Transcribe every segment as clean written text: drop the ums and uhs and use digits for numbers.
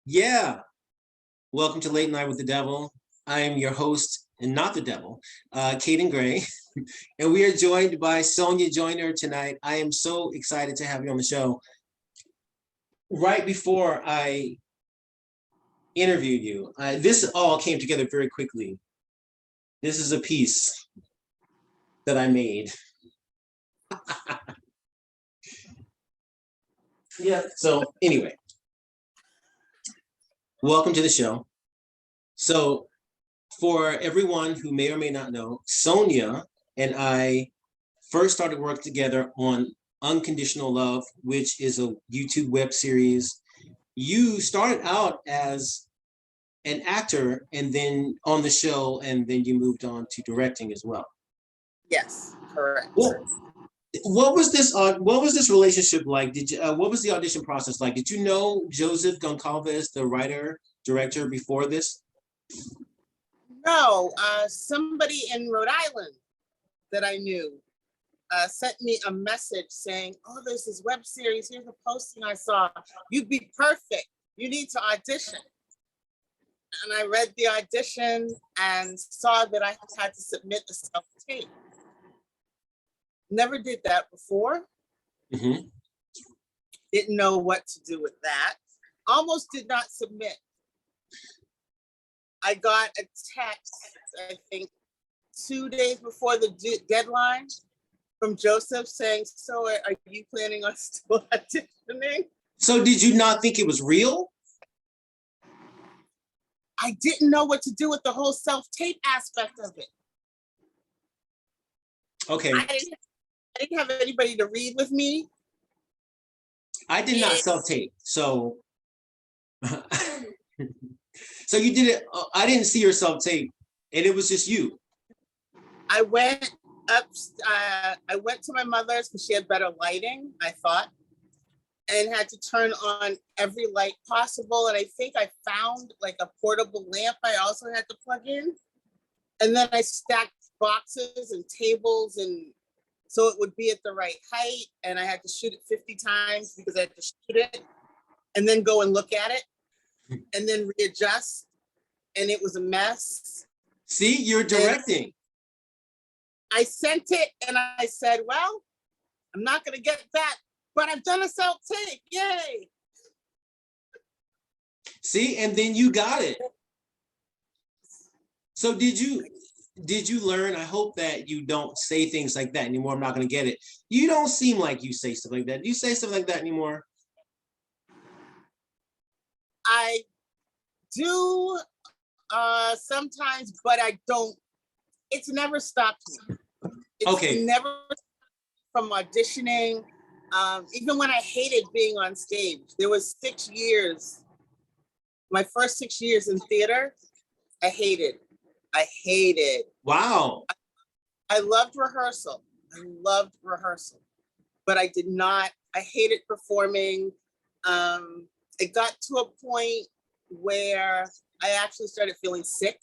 Yeah, welcome to Late Night with the Devil. I am your host, and not the devil, Caden Gray, and we are joined by Sonya Joyner tonight. I am so excited to have you on the show. Right before I interviewed you, this all came together very quickly. This is a piece that I made. Yeah. So anyway, welcome to the show. So for everyone who may or may not know, Sonya and I first started work together on Unconditional Love, which is a YouTube web series. You started out as an actor and then on the show, and then you moved on to directing as well. Yes, correct. What was this? What was this relationship like? Did you? What was the audition process like? Did you know Joseph Goncalves, the writer director, before this? No, somebody in Rhode Island that I knew sent me a message saying, "Oh, there's this web series. Here's a posting I saw. You'd be perfect. You need to audition." And I read the audition and saw that I had to submit a self-tape. Never did that before. Mm-hmm. Didn't know what to do with that. Almost did not submit. I got a text, I think, 2 days before the deadline from Joseph saying, "So are you planning on still auditioning?" So did you not think it was real? I didn't know what to do with the whole self-tape aspect of it. Okay. I didn't have anybody to read with me. I did not self-tape, so so you did it. I didn't see your self-tape, and it was just you. I went up. I went to my mother's because she had better lighting, I thought, and had to turn on every light possible. And I think I found like a portable lamp I also had to plug in. And then I stacked boxes and tables and so it would be at the right height. And I had to shoot it 50 times because I had to shoot it and then go and look at it and then readjust. And it was a mess. See, you're directing. And I sent it and I said, "Well, I'm not going to get that, but I've done a self-tape. Yay." See, and then you got it. So did you learn? I hope that you don't say things like that anymore. I'm not going to get it. You don't seem like you say stuff like that. Do you say stuff like that anymore? I do sometimes, but I don't. It's never stopped me. It's Okay. never from auditioning. Even when I hated being on stage, there was 6 years. My first 6 years in theater, I hated. Wow. I loved rehearsal. But I did not. I hated performing. It got to a point where I actually started feeling sick.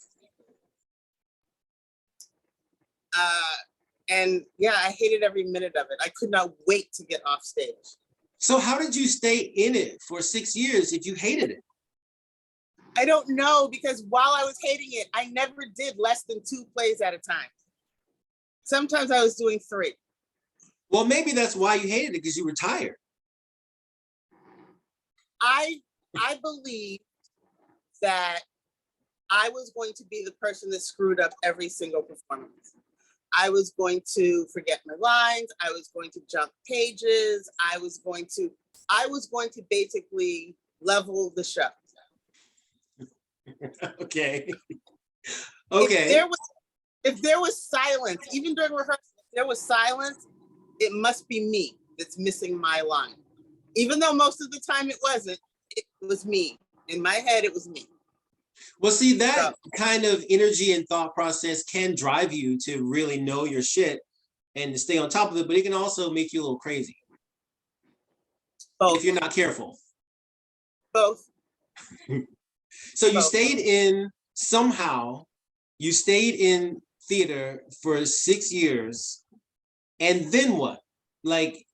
And yeah, I hated every minute of it. I could not wait to get off stage. So how did you stay in it for 6 years if you hated it? I don't know, because while I was hating it, I never did less than 2 plays at a time. Sometimes I was doing 3. Well, maybe that's why you hated it, because you were tired. I believe that I was going to be the person that screwed up every single performance. I was going to forget my lines. I was going to jump pages. I was going to basically level the show. Okay. Okay. If there was silence, even during rehearsal, if there was silence, it must be me that's missing my line. Even though most of the time it wasn't, it was me. In my head, it was me. Well, see, that kind of energy and thought process can drive you to really know your shit and to stay on top of it, but it can also make you a little crazy. Both. If you're not careful. Both. So you stayed in, somehow, you stayed in theater for 6 years, and then what? Like,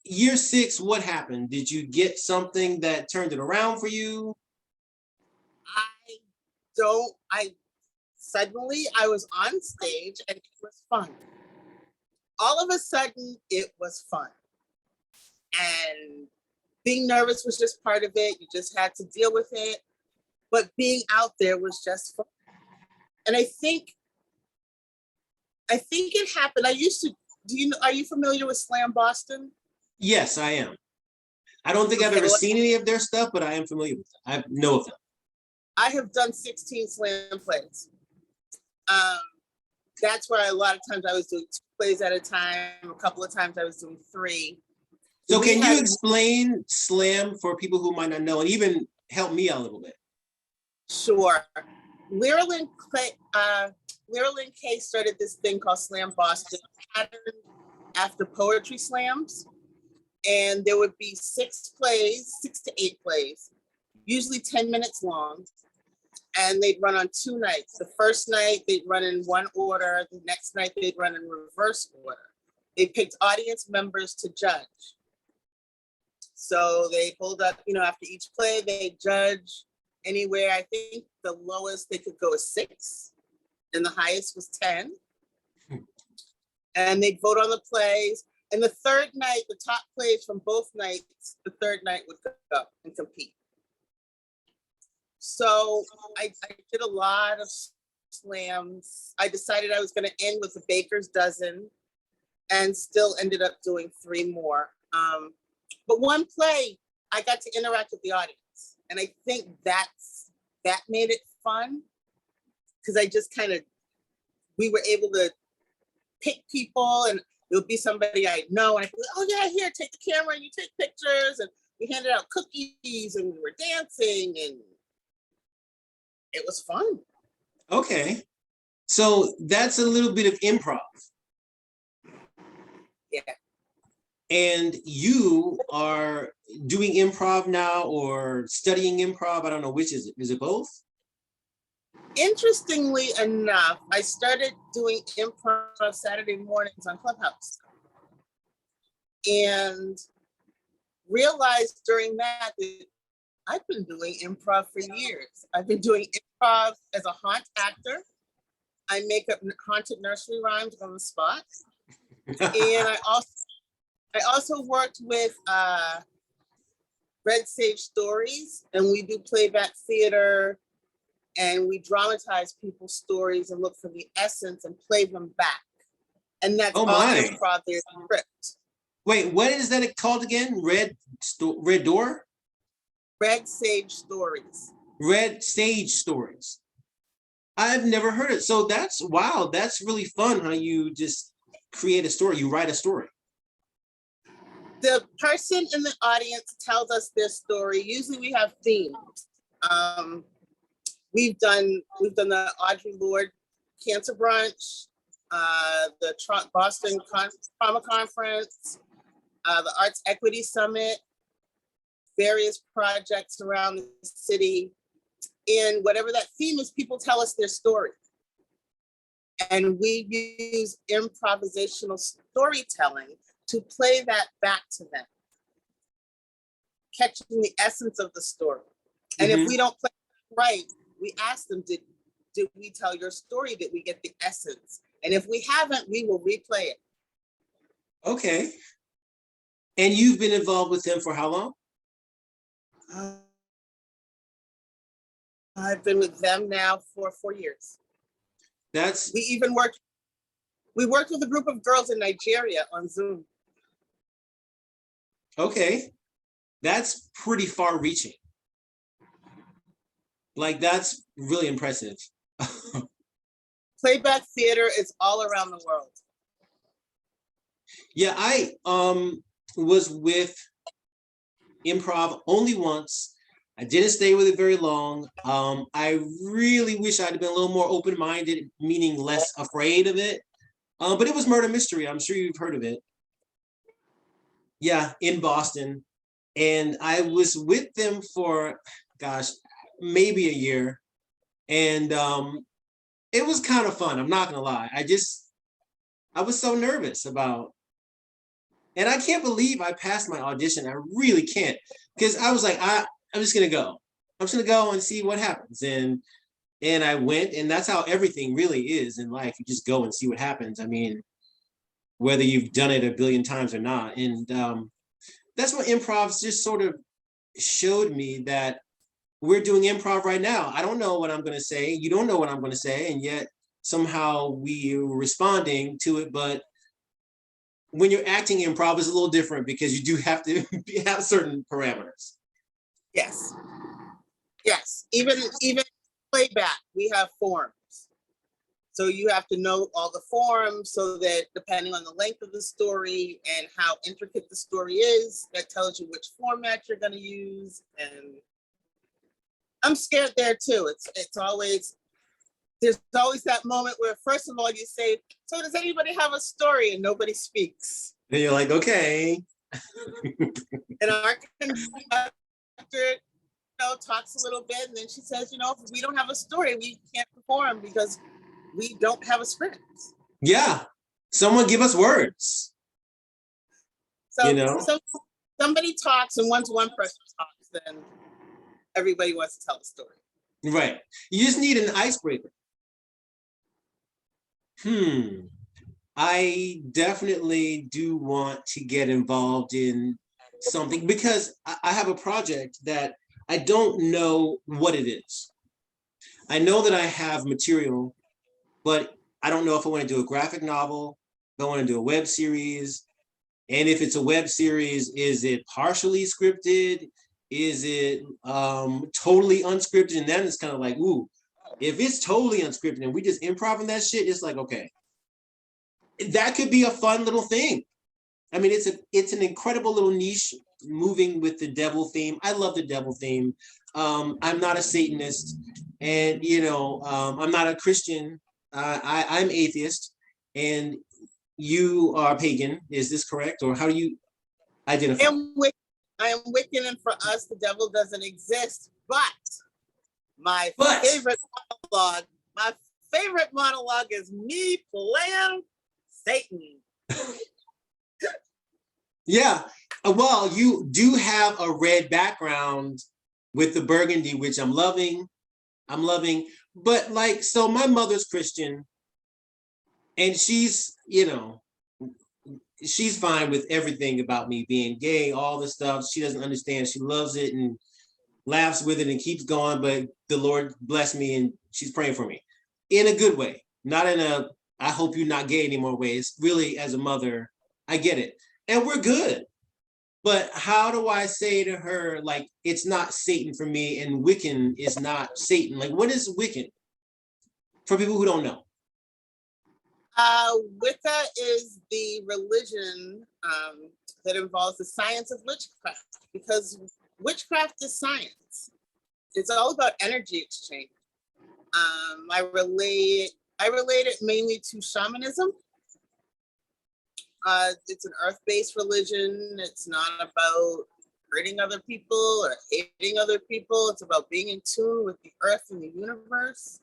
year 6, what happened? Did you get something that turned it around for you? don't, I suddenly I was on stage and it was fun. All of a sudden it was fun. And being nervous was just part of it. You just had to deal with it. But being out there was just fun. And I think it happened. I used to, are you familiar with Slam Boston? Yes, I am. I don't think I've ever seen any of their stuff, but I am familiar with them. I know of them. I have done 16 slam plays. That's where a lot of times I was doing 2 plays at a time. A couple of times I was doing 3. So can you explain slam for people who might not know, and even help me out a little bit? Sure. Lyrilyn K started this thing called Slam Boston, patterned after poetry slams. And there would be 6 to 8 plays, usually 10 minutes long. And they'd run on 2 nights. The first night they'd run in one order. The next night they'd run in reverse order. They picked audience members to judge. So they pulled up, after each play, they judge anywhere. I think the lowest they could go is 6 and the highest was 10. And they'd vote on the plays. And the third night, the top plays from both nights, the third night would go and compete. So I did a lot of slams. I decided I was going to end with a baker's dozen and still ended up doing 3 more. But one play, I got to interact with the audience. And I think that made it fun because I just we were able to pick people, and it would be somebody I know. And I'd be like, oh yeah, here, take the camera and you take pictures. And we handed out cookies and we were dancing and it was fun. Okay. So that's a little bit of improv. Yeah. And you are doing improv now or studying improv? I don't know, which is it? Is it both? Interestingly enough, I started doing improv Saturday mornings on Clubhouse and realized during that I've been doing improv for years. I've been doing improv as a haunt actor. I make up haunted nursery rhymes on the spot. And I also worked with Red Sage Stories, and we do playback theater, and we dramatize people's stories and look for the essence and play them back. And that's all improv. There's a script. Wait, what is that called again? Red Door? Red Sage Stories. Red Sage Stories. I've never heard it. So wow, that's really fun how you just create a story, you write a story. The person in the audience tells us their story. Usually we have themes. We've done the Audre Lorde Cancer Brunch, the Boston Trauma Conference, the Arts Equity Summit, various projects around the city. And whatever that theme is, people tell us their story. And we use improvisational storytelling to play that back to them, catching the essence of the story. And if we don't play it right, we ask them, did we tell your story? Did we get the essence? And if we haven't, we will replay it. Okay. And you've been involved with them for how long? I've been with them now for 4 years. We worked with a group of girls in Nigeria on Zoom. Okay. That's pretty far reaching. Like, that's really impressive. Playback theater is all around the world. Yeah, I was with improv only once. I didn't stay with it very long. I really wish I'd been a little more open-minded, meaning less afraid of it. But it was murder mystery. I'm sure you've heard of it. Yeah, in Boston. And I was with them for, gosh, maybe a year. And it was kind of fun. I'm not gonna lie. I was so nervous about, and I can't believe I passed my audition. I really can't. Because I was like, I'm just gonna go. I'm just gonna go and see what happens. And And I went, and that's how everything really is in life. You just go and see what happens. I mean, whether you've done it a billion times or not. And that's what improv just sort of showed me, that we're doing improv right now. I don't know what I'm going to say. You don't know what I'm going to say. And yet somehow we're responding to it. But when you're acting improv, it's a little different because you do have to have certain parameters. Yes. Yes. Even playback, we have forms. So you have to know all the forms so that depending on the length of the story and how intricate the story is, that tells you which format you're going to use. And I'm scared there too. It's always, there's always that moment where, first of all, you say, so does anybody have a story? And nobody speaks. And you're like, okay. And our conductor, talks a little bit, and then she says, if we don't have a story, we can't perform because we don't have a script. Yeah. Someone give us words. So somebody talks, and once one person talks, then everybody wants to tell a story. Right. You just need an icebreaker. I definitely do want to get involved in something because I have a project that I don't know what it is. I know that I have material, but I don't know if I want to do a graphic novel, if I want to do a web series. And if it's a web series, is it partially scripted? Is it totally unscripted? And then it's kind of like, ooh, if it's totally unscripted and we just improv that shit, it's like, okay, that could be a fun little thing. I mean, it's an incredible little niche, moving with the devil theme. I love the devil theme. I'm not a Satanist, and I'm not a Christian. I'm atheist, and you are pagan. Is this correct, or how do you identify? I am Wiccan, and for us, the devil doesn't exist. But my favorite monologue is me playing Satan. Yeah. Well, you do have a red background with the burgundy, which I'm loving. But so my mother's Christian, and she's fine with everything about me being gay, all the stuff. She doesn't understand. She loves it and laughs with it and keeps going. But the Lord bless me, and she's praying for me in a good way, not in a I hope you're not gay anymore way. It's really, as a mother, I get it. And we're good. But how do I say to her, like, it's not Satan for me, and Wiccan is not Satan? Like, what is Wiccan? For people who don't know. Wicca is the religion that involves the science of witchcraft, because witchcraft is science. It's all about energy exchange. I relate it mainly to shamanism. It's an earth-based religion. It's not about hurting other people or hating other people. It's about being in tune with the earth and the universe,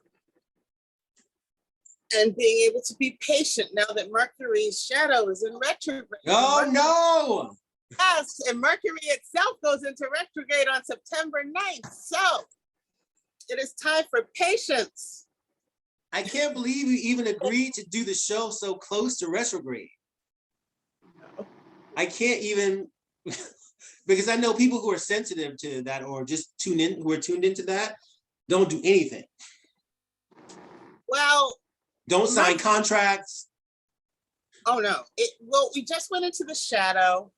and being able to be patient now that Mercury's shadow is in retrograde. Oh, no! Yes, and Mercury itself goes into retrograde on September 9th. So it is time for patience. I can't believe you even agreed to do the show so close to retrograde. No. I can't even, because I know people who are sensitive to that, or just who are tuned into that, don't do anything. Well, don't sign contracts. Oh no. We just went into the shadow,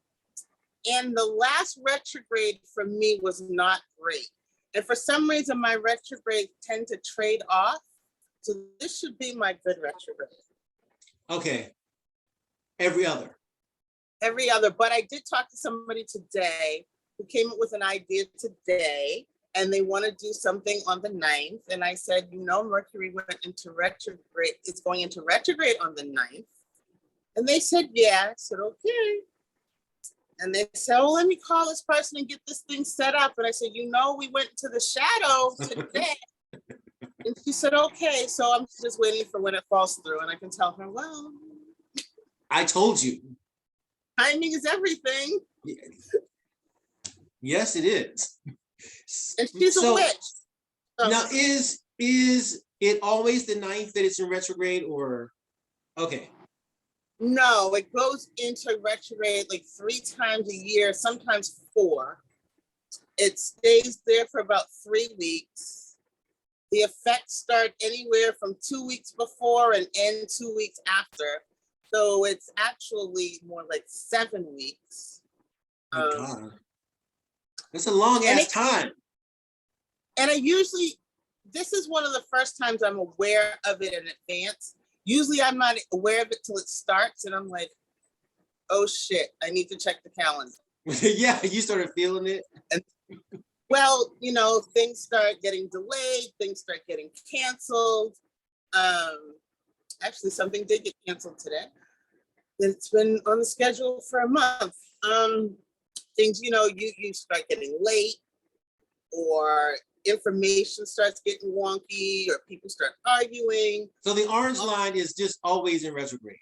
and the last retrograde for me was not great. And for some reason, my retrograde tend to trade off. So this should be my good retrograde. Okay. Every other. But I did talk to somebody today who came up with an idea today, and they want to do something on the 9th. And I said, Mercury went into retrograde. It's going into retrograde on the 9th. And they said, yeah. I said, okay. And they said, oh, let me call this person and get this thing set up. And I said, we went to the shadow today. And she said, okay. So I'm just waiting for when it falls through. And I can tell her, well, I told you. Timing is everything. Yes, it is. And she's a witch. Now, is Is it always the 9th that it's in retrograde, or okay? No, it goes into retrograde like 3 times a year, sometimes 4. It stays there for about 3 weeks. The effects start anywhere from 2 weeks before and end 2 weeks after. So it's actually more like 7 weeks. My God, that's a long ass time. And I usually, this is one of the first times I'm aware of it in advance. Usually I'm not aware of it till it starts, and I'm like, oh shit, I need to check the calendar. Yeah, you started feeling it. And well, you know, things start getting delayed, things start getting canceled. Actually, something did get canceled today. It's been on the schedule for a month. Things, you know, you start getting late, or information starts getting wonky, or people start arguing. So the orange line is just always in retrograde.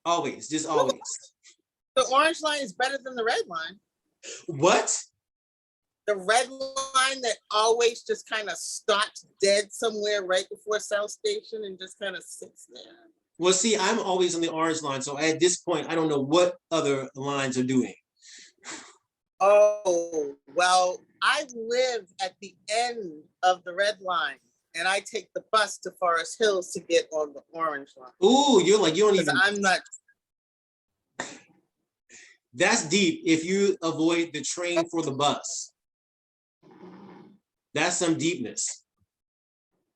Always, just No, always. the orange line is better than the red line. What? The red line that always just kind of stops dead somewhere right before South Station and just kind of sits there. Well, see, I'm always on the orange line, so at this point, I don't know what other lines are doing. Oh, well, I live at the end of the red line, and I take the bus to Forest Hills to get on the orange line. Ooh, you're like, you don't even. I'm not. That's deep. If you avoid the train for the bus, that's some deepness.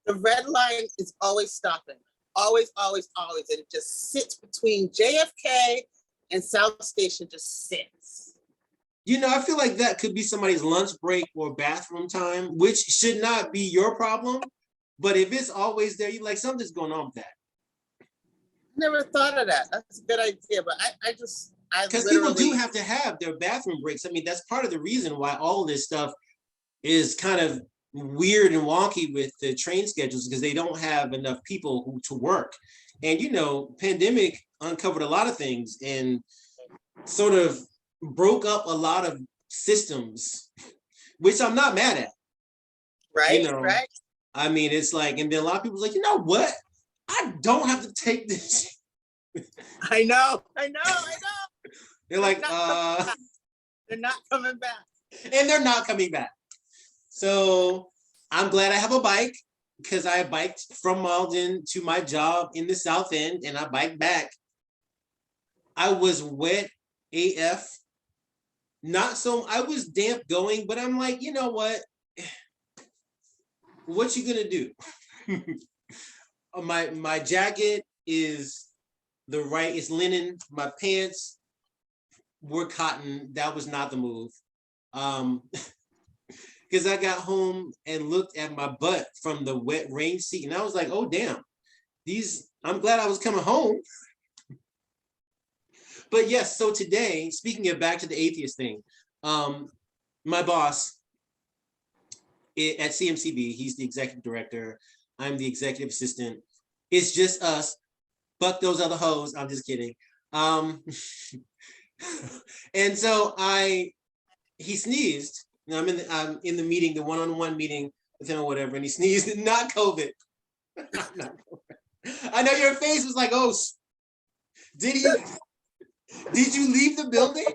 The red line is always stopping. Always, always, always. And it just sits between JFK and South Station, just sits. You know, I feel like that could be somebody's lunch break or bathroom time, which should not be your problem. But if it's always there, you're like, something's going on with that. Never thought of that. That's a good idea. But I because people do have to have their bathroom breaks. I mean, that's part of the reason why all of this stuff is kind of weird and wonky with the train schedules, because they don't have enough people to work. And, you know, pandemic uncovered a lot of things and sort of broke up a lot of systems, which I'm not mad at. Right, you know, right. I mean, it's like, and then a lot of people's like, you know what? I don't have to take this. I know. They're like, they're not coming back. And they're not coming back. So I'm glad I have a bike, because I biked from Malden to my job in the South End, and I biked back. I was wet AF. Not so, I was damp going, but I'm like, you know what? What you gonna do? My jacket is it's linen. My pants were cotton. That was not the move. Because I got home and looked at my butt from the wet rain seat, and I was like, oh damn, I'm glad I was coming home. But yes, so today, speaking of back to the atheist thing, my boss at CMCB, he's the executive director, I'm the executive assistant. It's just us. Fuck those other hoes. I'm just kidding. And so he sneezed. Now I'm in the meeting, the one-on-one meeting with him or whatever, and he sneezed. Not COVID. Not COVID. I know your face was like, oh, did you leave the building?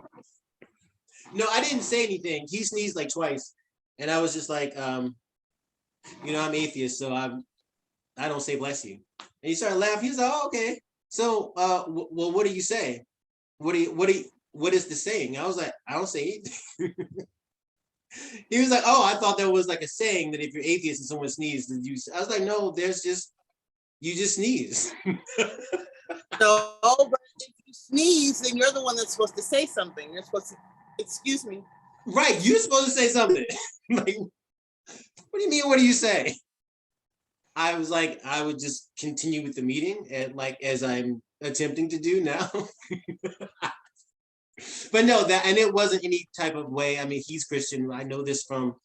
No, I didn't say anything. He sneezed like twice, and I was just like, you know, I'm atheist, so I don't say bless you. And he started laughing. He was like, oh, okay. So, well, what do you say? What is the saying? I was like, I don't say anything. He was like, oh, I thought there was like a saying that if you're atheist and someone sneezes, I was like, no, you just sneeze. No, but if you sneeze, then you're the one that's supposed to say something. You're supposed to, excuse me. Right, you're supposed to say something. Like, what do you mean, what do you say? I was like, I would just continue with the meeting, and like as I'm attempting to do now. But no, and it wasn't any type of way. I mean, he's Christian. I know this from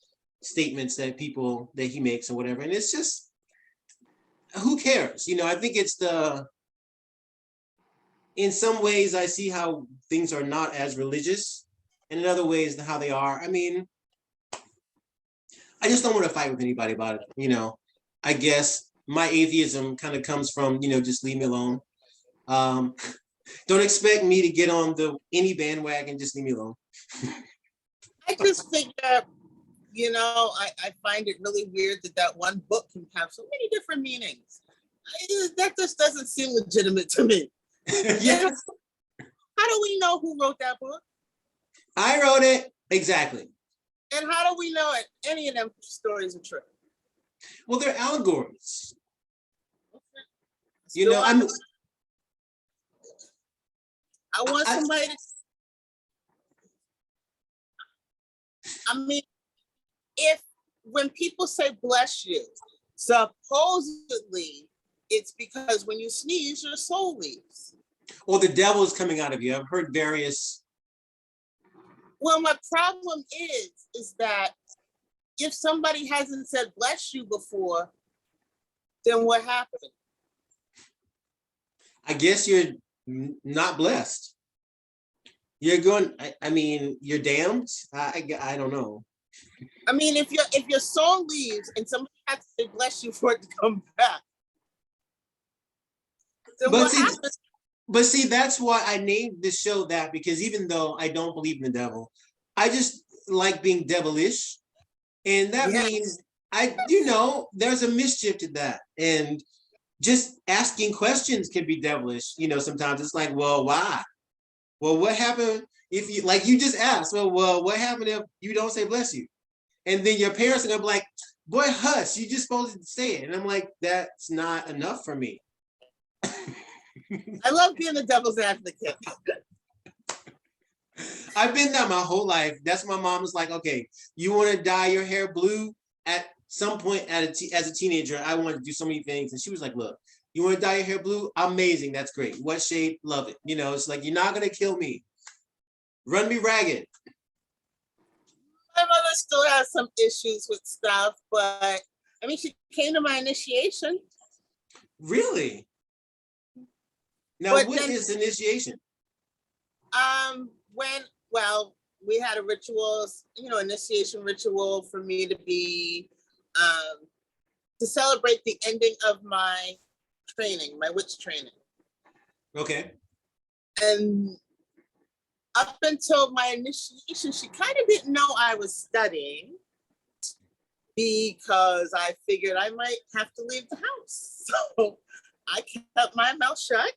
statements that he makes or whatever. And it's just, who cares? You know, I think it's in some ways I see how things are not as religious, and in other ways how they are. I mean, I just don't want to fight with anybody about it. I guess my atheism kind of comes from, just leave me alone. Um, don't expect me to get on any bandwagon, just leave me alone. I just think that, I find it really weird that one book can have so many different meanings. That just doesn't seem legitimate to me. Yes. How do we know who wrote that book? I wrote it. Exactly. And how do we know it? Any of them stories are true? Well, they're allegories. Okay. I'm. I want somebody to. I mean, when people say bless you, supposedly it's because when you sneeze, your soul leaves. Or the devil is coming out of you. I've heard various. Well, my problem is that if somebody hasn't said bless you before, then what happened? I guess you're not blessed. You're going. I mean, you're damned. I don't know. I mean, if your soul leaves and somebody has to say bless you for it to come back, then what happens? But see, that's why I named this show that, because even though I don't believe in the devil, I just like being devilish. And that means there's a mischief to that. And just asking questions can be devilish. Sometimes it's like, well, why? Well, what happened if you, like you just asked, well, what happened if you don't say bless you? And then your parents are gonna be like, boy, hush, you just supposed to say it. And I'm like, that's not enough for me. I love being the devil's advocate. I've been that my whole life. That's why my mom was like, okay, you want to dye your hair blue at some point as a teenager. I wanted to do so many things. And she was like, look, you want to dye your hair blue? Amazing. That's great. What shade? Love it. It's like, you're not going to kill me. Run me ragged. My mother still has some issues with stuff, but I mean, she came to my initiation. Really? Now, what is initiation? We had a ritual, initiation ritual for me to be, to celebrate the ending of my training, my witch training. Okay. And up until my initiation, she kind of didn't know I was studying because I figured I might have to leave the house. So I kept my mouth shut.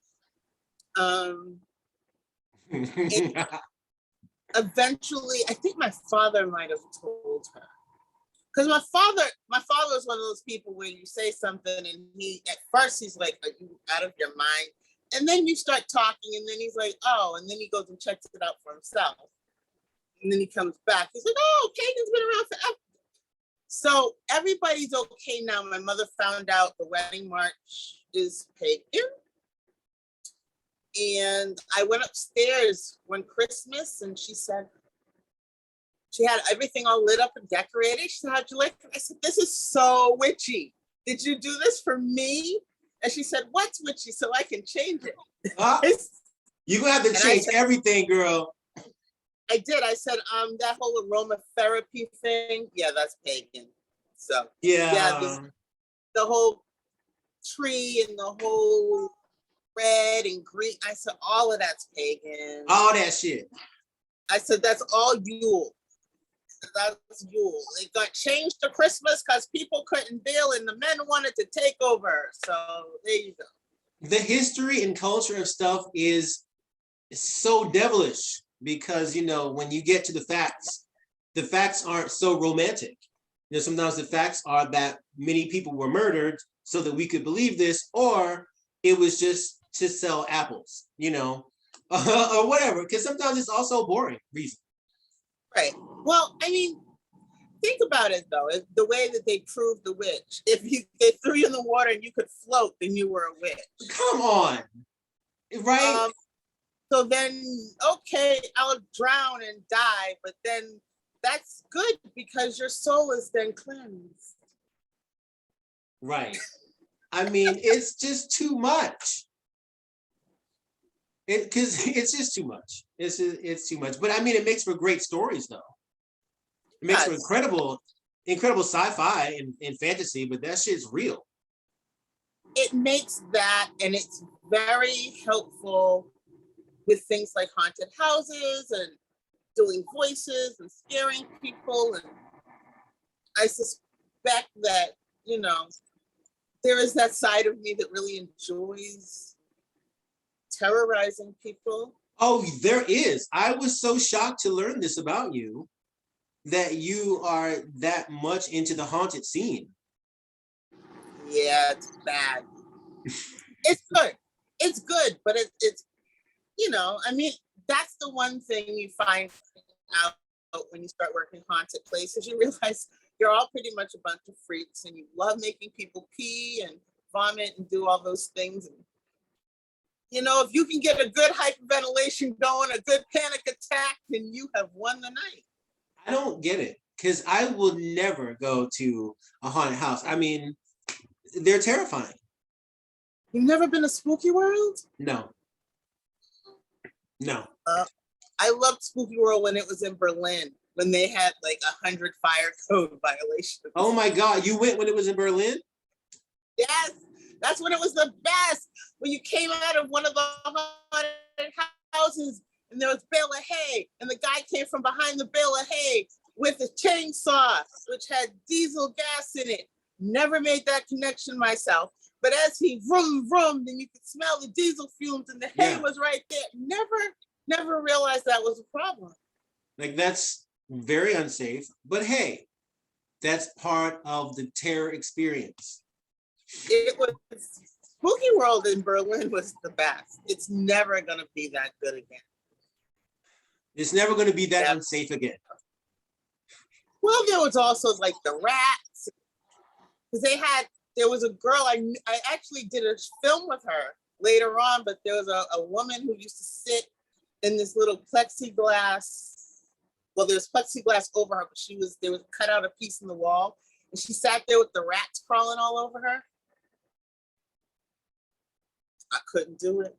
Eventually, I think my father might have told her, because my father is one of those people where you say something and at first he's like, are you out of your mind? And then you start talking and then he's like, oh, and then he goes and checks it out for himself. And then he comes back. He's like, oh, pagan's been around forever. So everybody's okay now. My mother found out the wedding march is pagan. And I went upstairs one Christmas and she said, she had everything all lit up and decorated. She said, how'd you like it? I said, this is so witchy. Did you do this for me? And she said, what's witchy so I can change it? You're going to have to change everything, girl. I did. I said, that whole aromatherapy thing, yeah, that's pagan. So the whole tree and the whole red and green. I said, all of that's pagan. All that shit. I said, that's all Yule. That's Yule. It got changed to Christmas because people couldn't deal and the men wanted to take over. So there you go. The history and culture of stuff is so devilish because, when you get to the facts aren't so romantic. Sometimes the facts are that many people were murdered so that we could believe this, or it was just to sell apples, or whatever, because sometimes it's also boring reason. Right. Well, I mean, think about it though. The way that they proved the witch. If they threw you in the water and you could float, then you were a witch. Come on. Right? So then, okay, I'll drown and die, but then that's good because your soul is then cleansed. Right. I mean, it's just too much. Because it's just too much. It's too much. But I mean, it makes for great stories, though. It makes for incredible incredible sci-fi and fantasy, but that shit's real. It makes that, and it's very helpful with things like haunted houses and doing voices and scaring people. And I suspect that, you know, there is that side of me that really enjoys terrorizing people. Oh, there is. I was so shocked to learn this about you, that you are that much into the haunted scene. Yeah, it's bad. It's good. It's good, but it's, you know, I mean, that's the one thing you find out when you start working haunted places. You realize you're all pretty much a bunch of freaks and you love making people pee and vomit and do all those things. And, you know, if you can get a good hyperventilation going, a good panic attack, then you have won the night. I don't get it, because I will never go to a haunted house. I mean, they're terrifying. You've never been to Spooky World? No. No. I loved Spooky World when it was in Berlin, when they had like 100 fire code violations. Oh my God, you went when it was in Berlin? Yes, that's when it was the best. When you came out of one of the haunted houses and there was a bale of hay, and the guy came from behind the bale of hay with a chainsaw, which had diesel gas in it. Never made that connection myself. But as he vroom, vroom, then you could smell the diesel fumes and the hay was right there. Never realized that was a problem. Like, that's very unsafe, but hey, that's part of the terror experience. It was Spooky World in Berlin was the best. It's never gonna be that good again. It's never going to be that unsafe again. Well, there was also like the rats, because there was a girl, I actually did a film with her later on, but there was a woman who used to sit in this little plexiglass. Well, there's plexiglass over her, but there was cut out a piece in the wall, and she sat there with the rats crawling all over her. I couldn't do it.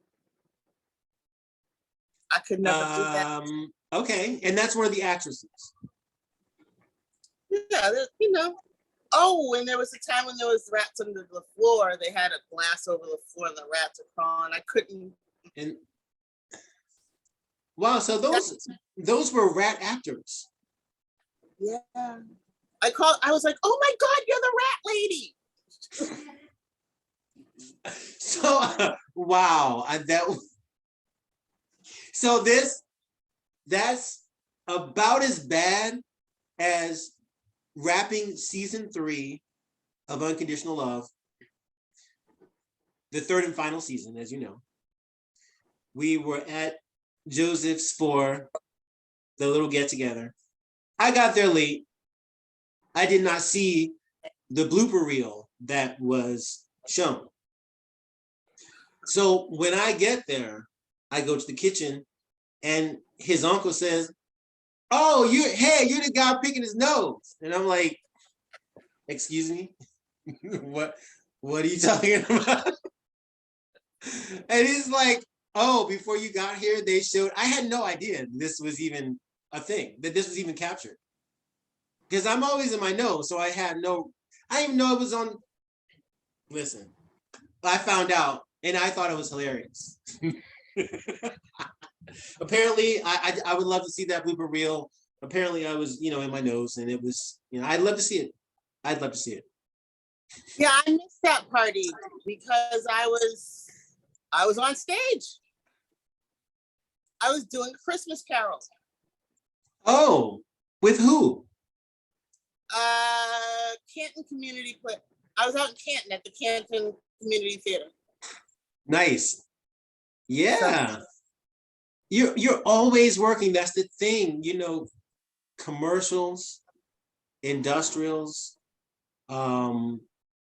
I could never do that. Okay, and that's one of the actresses. Yeah, you know. Oh, and there was a time when there was rats under the floor. They had a glass over the floor, and the rats are crawling. I couldn't. And wow, so those were rat actors. Yeah. I was like, oh my God, you're the rat lady. So wow, so that's about as bad as wrapping season 3 of Unconditional Love, the third and final season, as you know. We were at Joseph's for the little get together. I got there late. I did not see the blooper reel that was shown. So when I get there, I go to the kitchen and his uncle says, oh, you're the guy picking his nose. And I'm like, excuse me? What are you talking about? And he's like, oh, before you got here, they showed, I had no idea this was even a thing, that this was even captured. Because I'm always in my nose, so I didn't even know it was on. Listen, I found out and I thought it was hilarious. Apparently, I would love to see that blooper reel. Apparently, I was, in my nose, and it was, I'd love to see it. I'd love to see it. Yeah, I missed that party because I was on stage. I was doing a Christmas Carol. Oh, with who? Canton Community Play. I was out in Canton at the Canton Community Theater. Nice. Yeah. You're always working. That's the thing, commercials, industrials,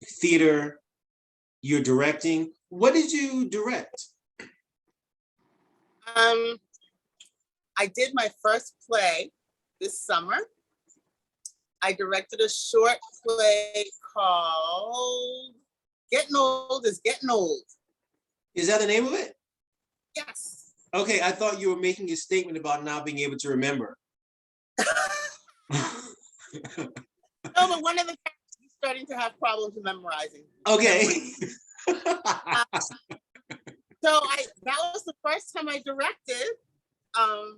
theater, you're directing. What did you direct? I did my first play this summer. I directed a short play called Getting Old is Getting Old. Is that the name of it? Yes. Okay, I thought you were making a statement about not being able to remember. No, but one of the characters is starting to have problems with memorizing. Okay. Uh, so that was the first time I directed, and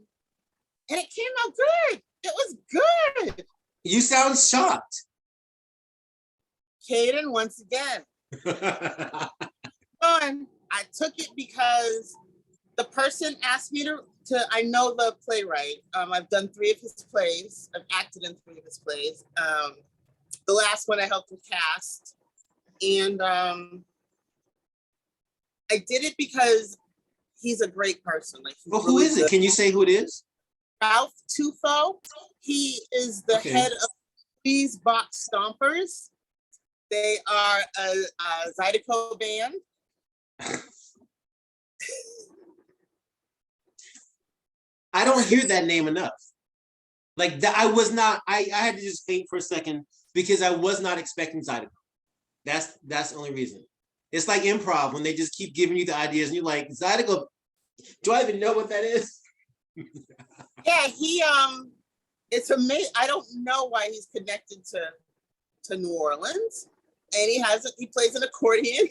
it came out good. It was good. You sound shocked. Caden, once again. And I took it because the person asked me to I know the playwright. I've done 3 of his plays. I've acted in 3 of his plays. The last one I helped him cast. And I did it because he's a great person. Like, Well, who really is it? good. Can you say who it is? Ralph Tufo. He is the head of these Box Stompers. They are a Zydeco band. I don't hear that name enough. Like that, I was not. I had to just think for a second because I was not expecting Zydeco. That's the only reason. It's like improv when they just keep giving you the ideas and you're like, Zydeco. Do I even know what that is? Yeah, it's amazing. I don't know why he's connected to New Orleans, and he plays an accordion.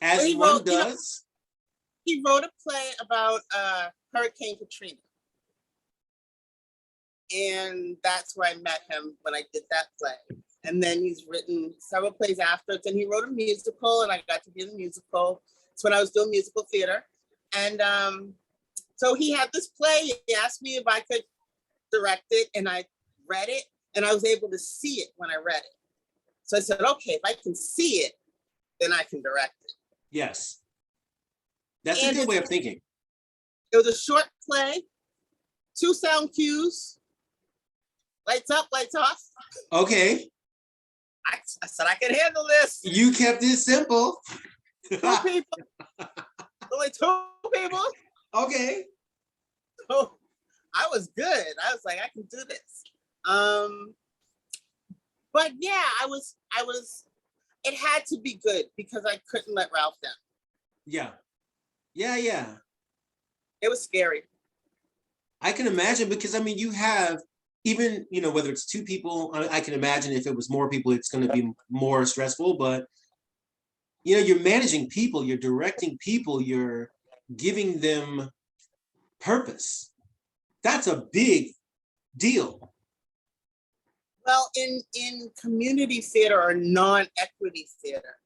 As one does. He wrote a play about Hurricane Katrina, and that's where I met him when I did that play. And then he's written several plays after. Then he wrote a musical, and I got to be in the musical. It's when I was doing musical theater, and so he had this play. He asked me if I could direct it, and I read it, and I was able to see it when I read it. So I said, okay, if I can see it, then I can direct it. Yes. That's a good way of thinking. It was a short play, 2 sound cues, lights up, lights off. Okay. I said I can handle this. You kept it simple. 2 people. Only 2 people. Okay. So I was good. I was like, I can do this. But yeah, I was, it had to be good because I couldn't let Ralph down. Yeah. Yeah. It was scary. I can imagine because I mean, you have even, whether it's 2 people, I can imagine if it was more people, it's going to be more stressful, but you're managing people, you're directing people, you're giving them purpose. That's a big deal. Well, in community theater or non-equity theater,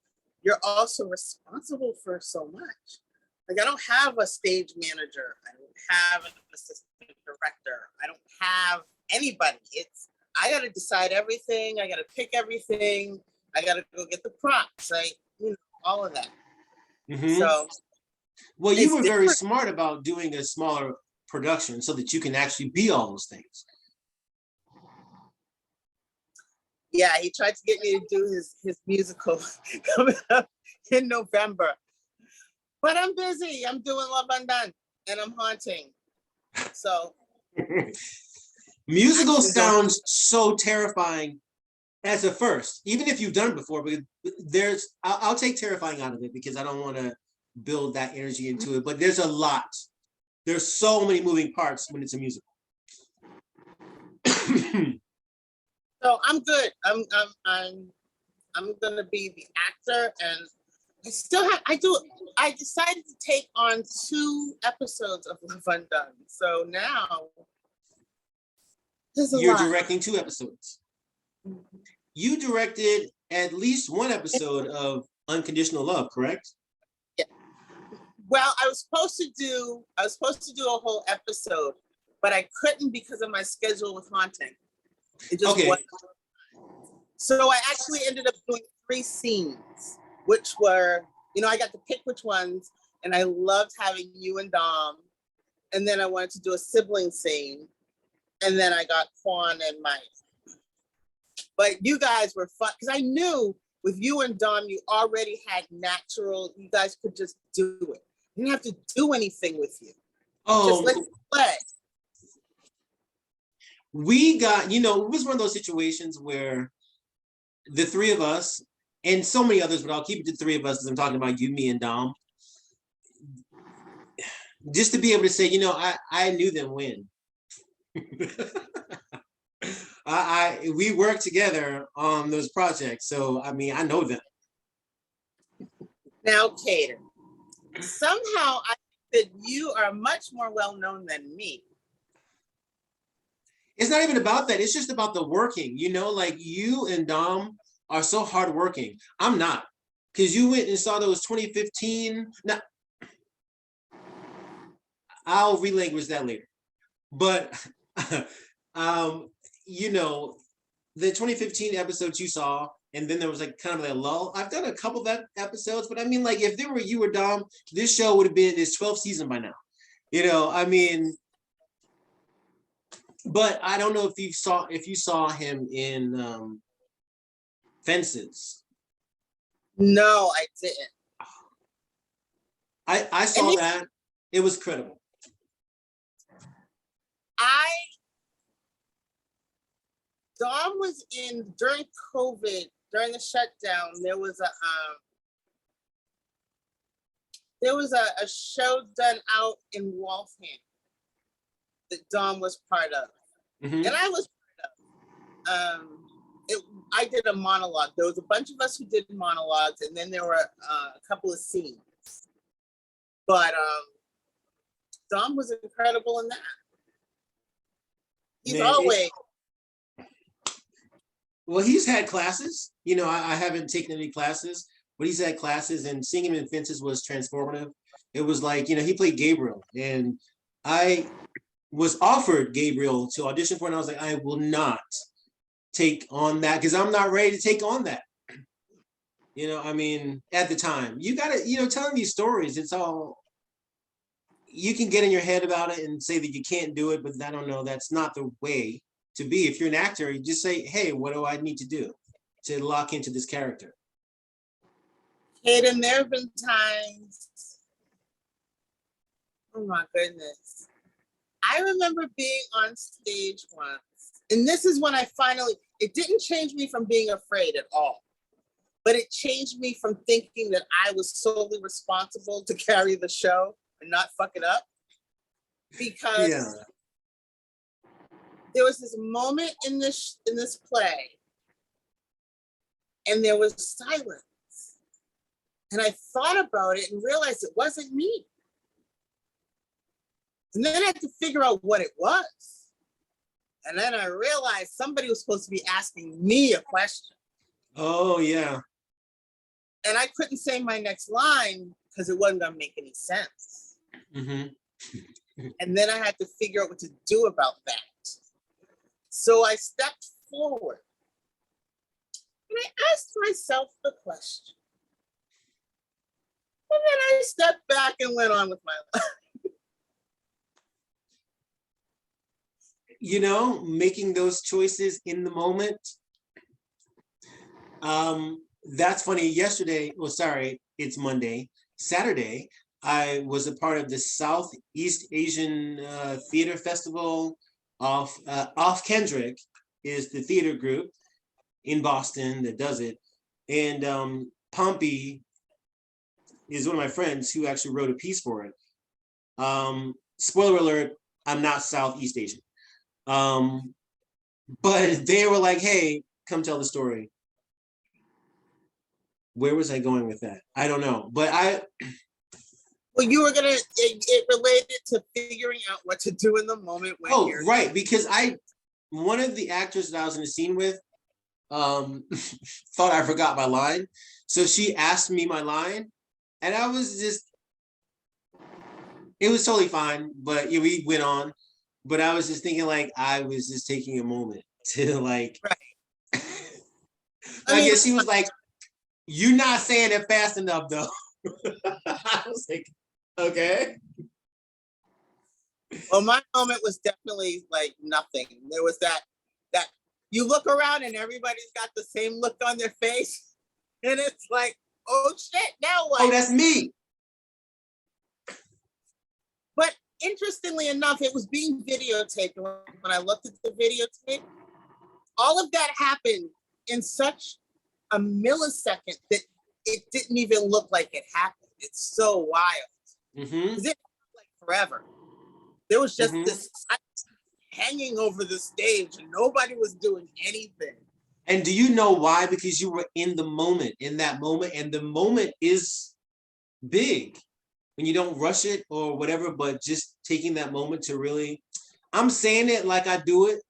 you're also responsible for so much. Like, I don't have a stage manager. I don't have an assistant director. I don't have anybody. I got to decide everything. I got to pick everything. I got to go get the props. All of that. Mm-hmm. So, well, you were very smart about doing a smaller production so that you can actually be all those things. Yeah, he tried to get me to do his musical coming up in November. But I'm busy. I'm doing Love Undone and I'm haunting. So musical sounds so terrifying as a first, even if you've done it before, but I'll take terrifying out of it because I don't want to build that energy into it, but there's a lot. There's so many moving parts when it's a musical. So I'm good. I'm gonna be the actor, and I decided to take on 2 episodes of Love Undone. So now you're directing 2 episodes. You directed at least 1 episode of Unconditional Love, correct? Yeah. Well, I was supposed to do a whole episode, but I couldn't because of my schedule with haunting. It just wasn't. So I actually ended up doing 3 scenes, which were, I got to pick which ones, and I loved having you and Dom. And then I wanted to do a sibling scene, and then I got Quan and Mike. But you guys were fun because I knew with you and Dom, you already had natural. You guys could just do it. You didn't have to do anything with you. Oh, just let you play. We got, it was one of those situations where the 3 of us and so many others, but I'll keep it to 3 of us as I'm talking about you, me, and Dom. Just to be able to say, I knew them when. We work together on those projects, so I mean I know them. Now, Kaden, somehow I think that you are much more well known than me. It's not even about that. It's just about the working. You know, like you and Dom are so hardworking. I'm not, because you went and saw those 2015. Now, I'll relinquish that later. But you know, the 2015 episodes you saw, and then there was like kind of like a lull. I've done a couple of that episodes, but I mean, like if there were you or Dom, this show would have been its 12th season by now. You know, I mean, but I don't know if you saw him in Fences. No, I didn't. I saw that. It was credible. Dom was in during COVID, during the shutdown. There was a show done out in Waltham that Dom was part of, and I was part of. I did a monologue. There was a bunch of us who did monologues, and then there were a couple of scenes. But Dom was incredible in that. He's always. Well, he's had classes. You know, I haven't taken any classes, but he's had classes, and seeing him in Fences was transformative. It was like, you know, he played Gabriel, and I was offered Gabriel to audition for, and I was like, I will not take on that because I'm not ready to take on that. You know, I mean, at the time, you gotta, you know, telling these stories, it's all, you can get in your head about it and say that you can't do it, but I don't know, that's not the way to be. If you're an actor, you just say, hey, what do I need to do to lock into this character? Hayden, there have been times, oh my goodness. I remember being on stage once, and this is when I finally, it didn't change me from being afraid at all, but it changed me from thinking that I was solely responsible to carry the show and not fuck it up. Because there was this moment in this play, and there was silence. And I thought about it and realized it wasn't me. And then I had to figure out what it was. And then I realized somebody was supposed to be asking me a question. Oh, yeah. And I couldn't say my next line because it wasn't going to make any sense. And then I had to figure out what to do about that. So I stepped forward and I asked myself the question. And then I stepped back and went on with my life. You know, making those choices in the moment. That's funny. Yesterday, well, sorry, it's Monday. Saturday, I was a part of the Southeast Asian Theater Festival. Off Kendrick is the theater group in Boston that does it. And Pompey is one of my friends who actually wrote a piece for it. Spoiler alert, I'm not Southeast Asian. But they were like, hey, come tell the story. Where was I going with that? I don't know, but well, you were it related to figuring out what to do in the moment when you're right, because one of the actors that I was in the scene with thought I forgot my line. So she asked me my line, and I was just, it was totally fine, but yeah, we went on. But I was just thinking, like, I was just taking a moment to like, right. I guess she was like, you're not saying it fast enough though. I was like, okay. Well, my moment was definitely like nothing. There was that you look around and everybody's got the same look on their face. And it's like, oh shit, now what? Oh, that's me. But interestingly enough, it was being videotaped. When I looked at the videotape, all of that happened in such a millisecond that it didn't even look like it happened. It's so wild. It felt like forever. There was just this hanging over the stage and nobody was doing anything. And do you know why? Because you were in the moment, in that moment, and the moment is big when you don't rush it or whatever, but just taking that moment to really, I'm saying it like I do it.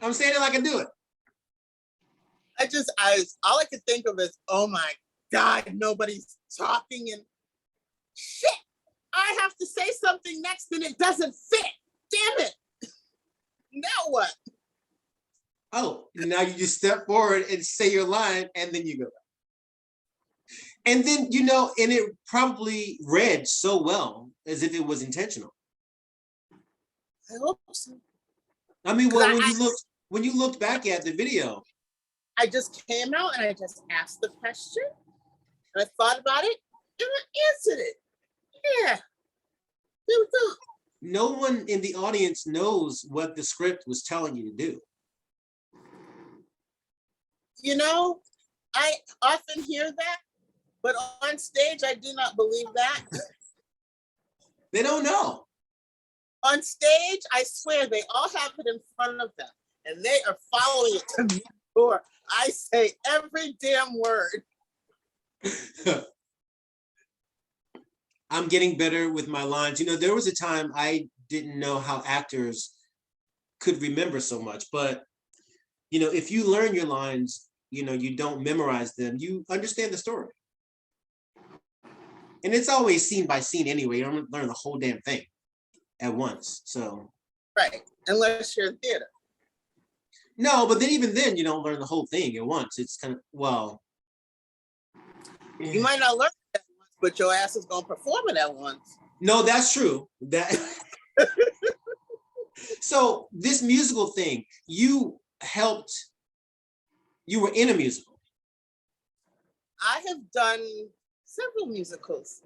I'm saying it like I do it. All I could think of is, oh my God, nobody's talking and shit. I have to say something next and it doesn't fit. Damn it. Now what? Oh, now you just step forward and say your line and then you go. And then, you know, and it probably read so well as if it was intentional. I hope so. I mean, well, when you looked back at the video, I just came out and I just asked the question and I thought about it and I answered it. Yeah. There we go. no one in the audience knows what the script was telling you to do. You know, I often hear that, but on stage, I do not believe that. They don't know. On stage, I swear they all have it in front of them and they are following it to me. Or I say every damn word. I'm getting better with my lines. You know, there was a time I didn't know how actors could remember so much, but you know, if you learn your lines, you know, you don't memorize them, you understand the story. And it's always scene by scene anyway. You don't learn the whole damn thing at once. So right, unless you're in theater. No, but then even then you don't learn the whole thing at once. It's kind of, well, you might not learn it at once, but your ass is gonna perform it at once. No, that's true. That So this musical thing, you were in a musical. I have done several musicals.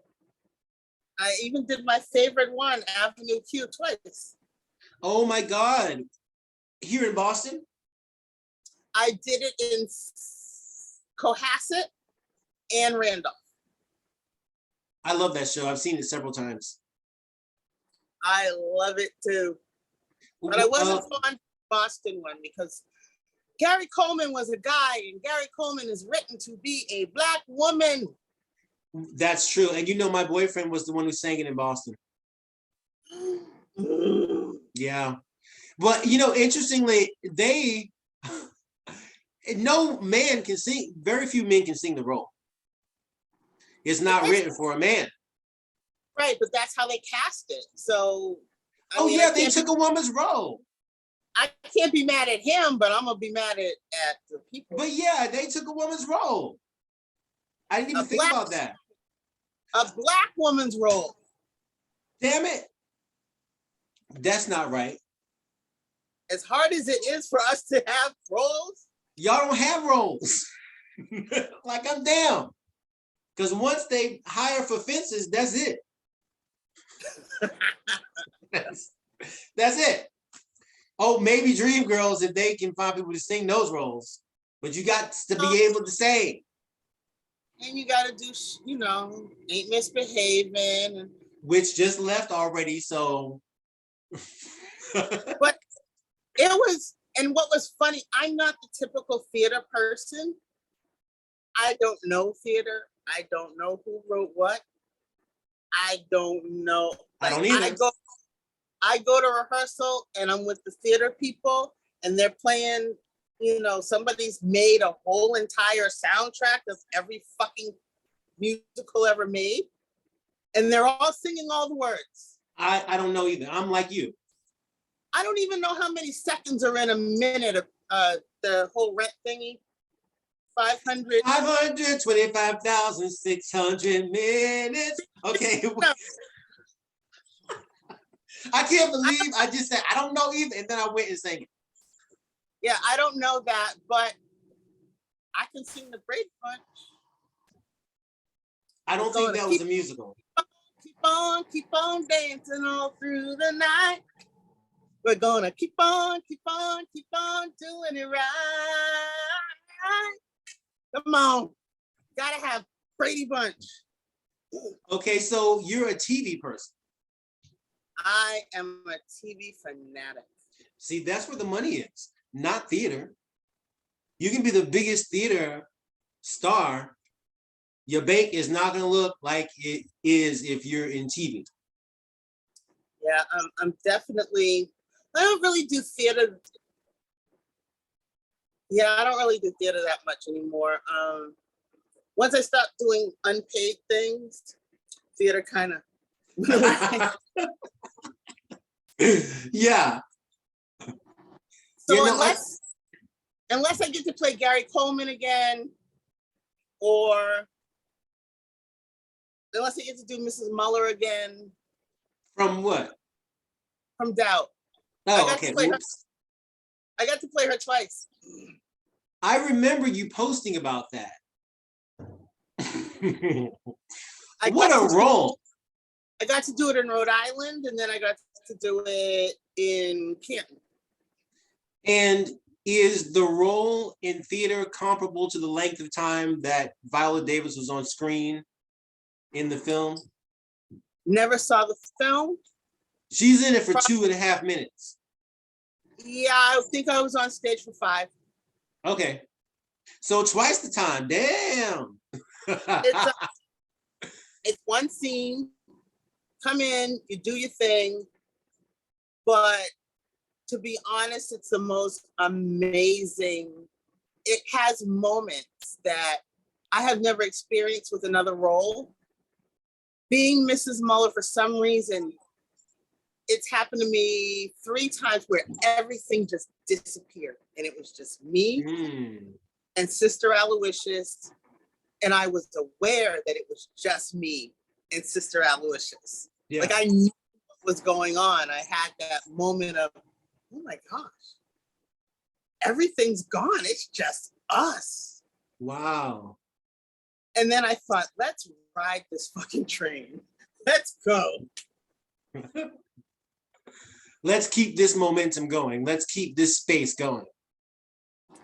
I even did my favorite one, Avenue Q, twice. Oh my God. Here in Boston? I did it in Cohasset and Randolph. I love that show. I've seen it several times. I love it too. But I wasn't fond of the Boston one because Gary Coleman was a guy and Gary Coleman is written to be a Black woman. That's true. And you know, my boyfriend was the one who sang it in Boston. Yeah. But you know, interestingly, no man can sing, very few men can sing the role. It's not written for a man. Right, but that's how they cast it. So I mean, yeah, they took a woman's role. I can't be mad at him, but I'm gonna be mad at the people. But yeah, they took a woman's role. I didn't even think about that. A Black woman's role. Damn it. That's not right. As hard as it is for us to have roles. Y'all don't have roles. Like, I'm damn. Because once they hire for fences, that's it. That's it. Oh, maybe Dream Girls if they can find people to sing those roles. But you got to be able to say. And you got to do, you know, Ain't Misbehaving. Which just left already, so. But it was, and what was funny, I'm not the typical theater person. I don't know theater. I don't know who wrote what. I don't know. Like, I don't either. I go to rehearsal and I'm with the theater people and they're playing, you know, somebody's made a whole entire soundtrack of every fucking musical ever made. And they're all singing all the words. I don't know either. I'm like you. I don't even know how many seconds are in a minute of the whole Rent thingy. 525,600 minutes. Okay. No. I can't believe I just said, I don't know either. And then I went and sang it. Yeah, I don't know that, but I can sing the Brady Bunch. I don't think that was a musical. Keep on dancing all through the night. We're gonna keep on doing it right. Come on, gotta have Brady Bunch. Okay, so you're a TV person. I am a TV fanatic. See, that's where the money is, not theater. You can be the biggest theater star. Your bank is not going to look like it is if you're in TV. Yeah, I'm definitely. I don't really do theater. Yeah, I don't really do theater that much anymore. Once I stopped doing unpaid things, theater kind of went away. Yeah. So You know, unless I get to play Gary Coleman again, or unless I get to do Mrs. Muller again from what? from Doubt. Oh, okay. I got to play her twice. I remember you posting about that. What a role. I got to do it in Rhode Island, and then I got to do it in Canton. And is the role in theater comparable to the length of time that Viola Davis was on screen in the film? Never saw the film. She's in it for 2.5 minutes. Yeah, I think I was on stage for 5. Okay. So twice the time. Damn. It's one scene. Come in, you do your thing. But to be honest, it's the most amazing. It has moments that I have never experienced with another role. Being Mrs. Muller, for some reason, it's happened to me 3 times where everything just disappeared. And it was just me and Sister Aloysius. And I was aware that it was just me and Sister Aloysius. Yeah. Like I knew what was going on. I had that moment of, oh my gosh, everything's gone. It's just us. Wow. And then I thought, let's ride this fucking train. Let's go. Let's keep this momentum going. Let's keep this space going.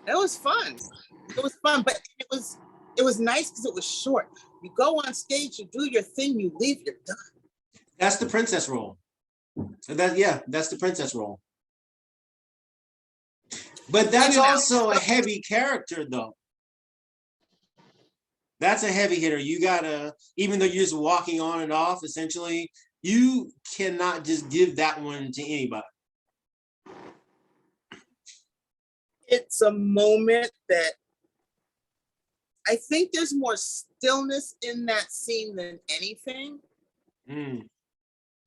It was fun. It was fun, but it was nice because it was short. You go on stage, you do your thing, you leave, you're done. That's the princess role. That's the princess role. But that's also a heavy character, though. That's a heavy hitter. You gotta, even though you're just walking on and off, essentially, you cannot just give that one to anybody. It's a moment that I think there's more stillness in that scene than anything.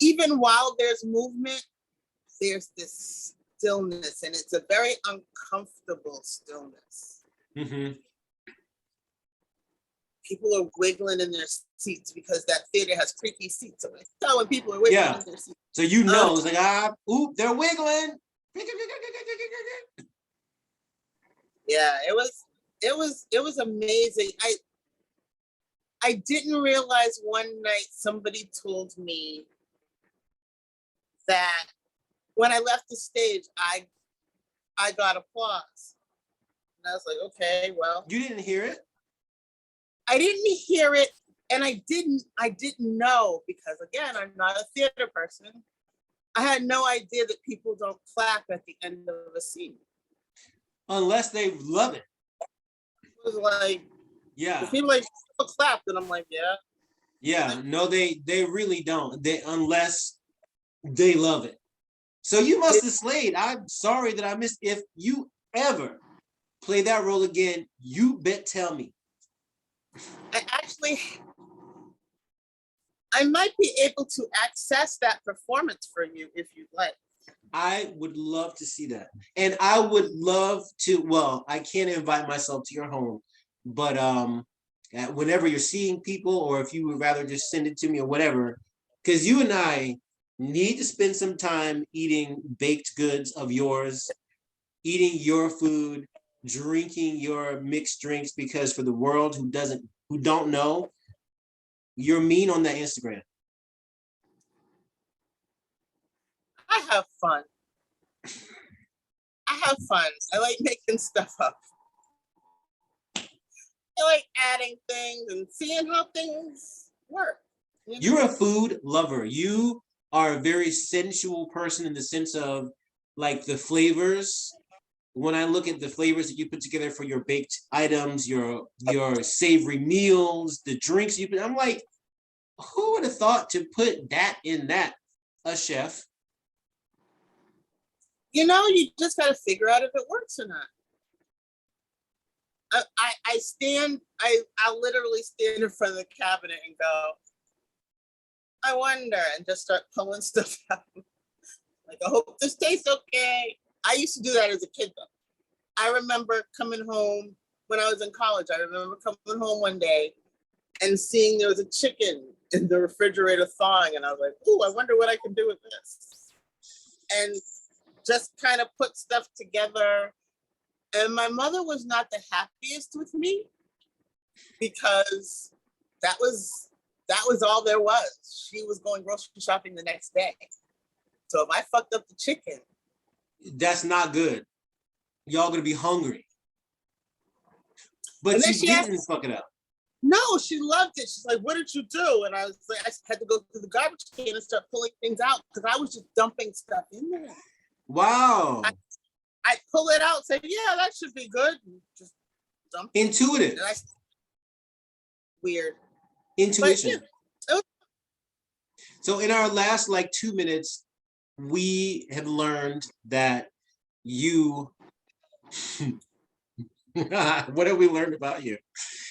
Even while there's movement, there's this stillness, and it's a very uncomfortable stillness. People are wiggling in their seats because that theater has creaky seats. So it's when people are wiggling in their seats. So you know, it's like, they're wiggling. Yeah, it was amazing. I didn't realize one night somebody told me that when I left the stage, I got applause. And I was like, okay, well. You didn't hear it? I didn't hear it, and I didn't know, because again, I'm not a theater person. I had no idea that people don't clap at the end of a scene. Unless they love it. It was like, yeah. People like clap, and I'm like, yeah. Yeah, no, they really don't. Unless they love it. So you must have slayed. I'm sorry that I missed. If you ever play that role again, you bet tell me. I might be able to access that performance for you if you'd like. I would love to see that. And I would love to, well, I can't invite myself to your home, but whenever you're seeing people, or if you would rather just send it to me or whatever, because you and I need to spend some time eating baked goods of yours, eating your food, drinking your mixed drinks, because for the world who don't know, you're mean on that Instagram. I have fun. I like making stuff up. I like adding things and seeing how things work. You're a food lover. You are a very sensual person in the sense of like the flavors. When I look at the flavors that you put together for your baked items, your savory meals, the drinks you put, I'm like, who would have thought to put that in that? A chef. You just got to figure out if it works or not. I literally stand in front of the cabinet and go, I wonder, and just start pulling stuff out. Like, I hope this tastes okay. I used to do that as a kid, though. I remember coming home when I was in college. I remember coming home one day and seeing there was a chicken in the refrigerator thawing. And I was like, ooh, I wonder what I can do with this. And just kind of put stuff together. And my mother was not the happiest with me because that was all there was. She was going grocery shopping the next day. So if I fucked up the chicken, that's not good. Y'all gonna be hungry. But you didn't fuck it up. No, she loved it. She's like, what did you do? And I was like, I had to go through the garbage can and start pulling things out because I was just dumping stuff in there. Wow. I pull it out, say, yeah, that should be good. And just dump it. Intuitive. Weird. Intuition. But, yeah. So in our last like 2 minutes, we have learned that you what have we learned about you?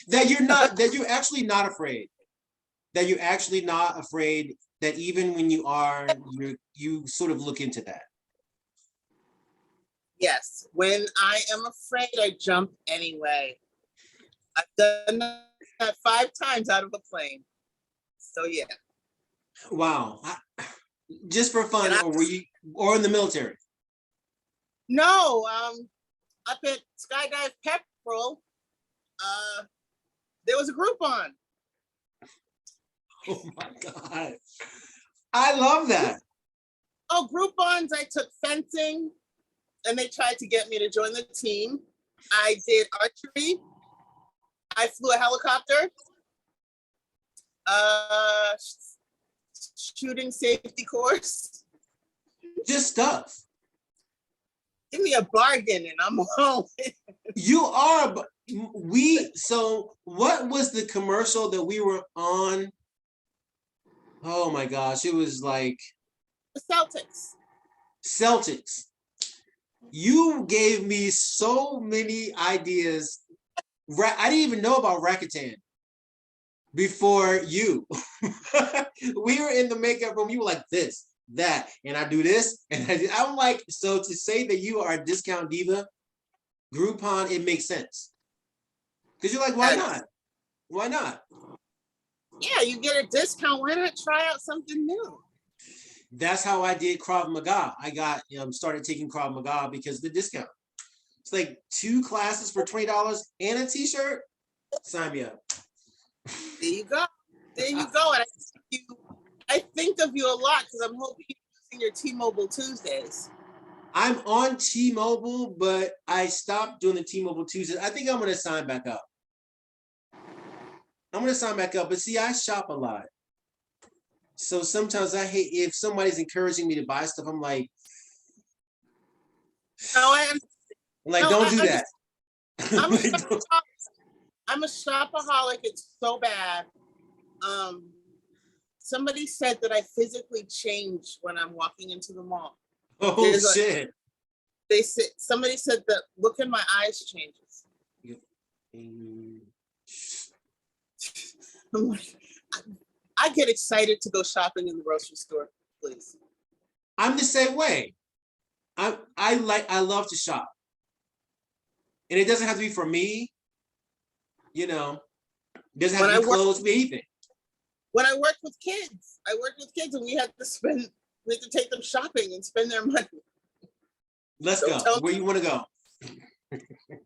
That you're actually not afraid. That you're actually not afraid, that even when you are, you sort of look into that. Yes. When I am afraid, I jump anyway. I've done that 5 times out of a plane. So yeah. Wow. Just for fun, or in the military? No, up at Skydive Pepperell, there was a Groupon. Oh my God. I love that. Oh, Groupons, I took fencing and they tried to get me to join the team. I did archery. I flew a helicopter. Shooting safety course. Just stuff. Give me a bargain and I'm home. You are, but so what was the commercial that we were on? Oh my gosh, it was like The Celtics. Celtics. You gave me so many ideas. I didn't even know about Rakuten before you. We were in the makeup room. You were like this, that, and I do this. And I'm like, so to say that you are a discount diva, Groupon, it makes sense. Because you're like, why not? Why not? Yeah, you get a discount. Why not try out something new? That's how I did Krav Maga. I got started taking Krav Maga because of the discount. It's like 2 classes for $20 and a t-shirt. Sign me up. There you go. There you go. And I think of you a lot because I'm hoping you're using your T-Mobile Tuesdays. I'm on T-Mobile, but I stopped doing the T-Mobile Tuesdays. I think I'm going to sign back up. But see, I shop a lot. So sometimes I hate if somebody's encouraging me to buy stuff. I'm like, don't do that. I'm a shopaholic. It's so bad. Somebody said that I physically change when I'm walking into the mall. Oh shit! Somebody said that look in my eyes changes. I'm like, I get excited to go shopping in the grocery store, please. I'm the same way. I love to shop. And it doesn't have to be for me, it doesn't have to be clothes, anything. When I worked with kids, and we had to take them shopping and spend their money. Let's go. Where you want to go?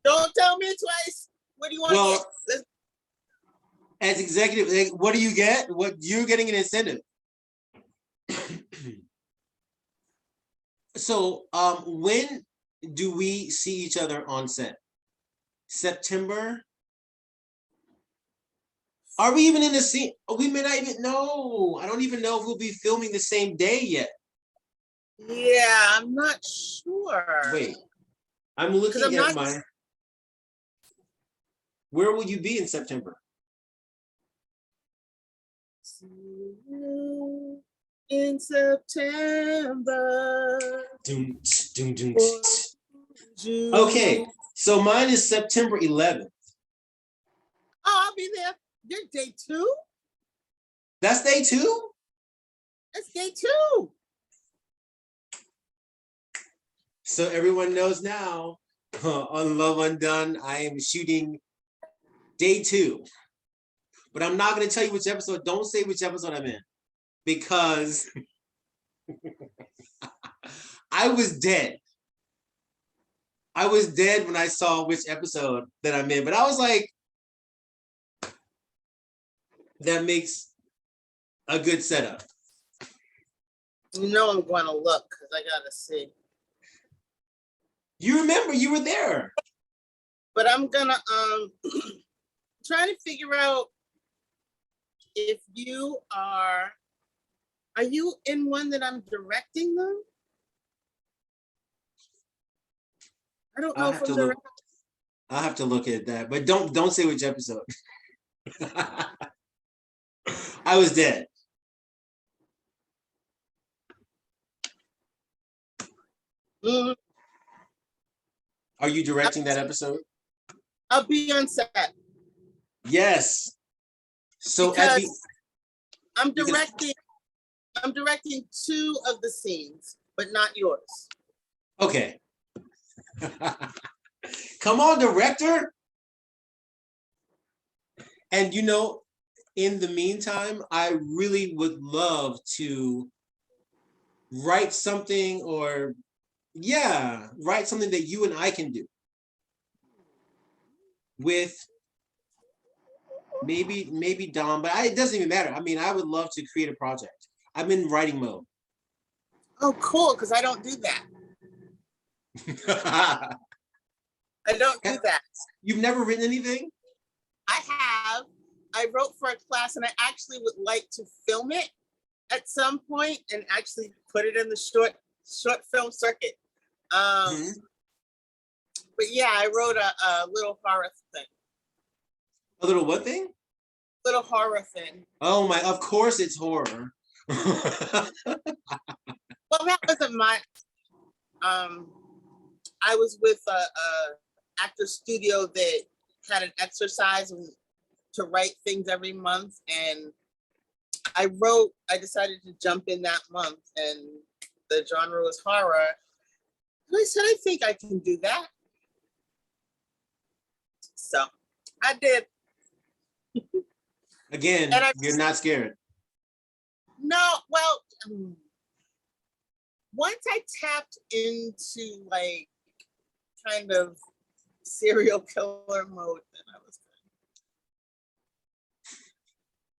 Don't tell me twice. What do you want to get? As executive, what do you get? What you're getting an incentive. So when do we see each other on set? September? Are we even in the scene? We may not even know. I don't even know if we'll be filming the same day yet. Yeah, I'm not sure. Wait, I'm 'Cause looking I'm at not my. Where will you be in September? in September. Doom, doom, doom, or Okay, June. so mine is September 11th. Oh, I'll be there. Your day 2? That's day 2? That's day 2. So everyone knows now, on Love Undone, I am shooting day 2. But I'm not going to tell you which episode. Don't say which episode I'm in. Because I was dead. I was dead when I saw which episode that I'm in. But I was like, that makes a good setup. You know I'm going to look because I got to see. You remember, you were there. But I'm going to try to figure out if you are you in one that I'm directing them? I don't know I'll if have I'm to look. directing. I'll have to look at that. But don't say which episode. I was dead. Mm, Are you directing that episode? I'll be on set. Yes. So because I'm because directing 2 of the scenes, but not yours. okay. Come on, director. And you know, in the meantime, I really would love to write something or write something that you and I can do with maybe Dom, but it doesn't even matter. I mean, I would love to create a project. I'm in writing mode. Oh, cool, because I don't do that. I don't do that. You've never written anything? I have. I wrote for a class and I actually would like to film it at some point and actually put it in the short film circuit. But yeah, I wrote a little horror thing. A little what thing? Little horror thing. Oh my, of course it's horror. Well, that wasn't my, I was with a actor studio that had an exercise to write things every month. And I decided to jump in that month and the genre was horror. And I said, I think I can do that. So I did. Again, you're not scared. No, well, once I tapped into like kind of serial killer mode, then I was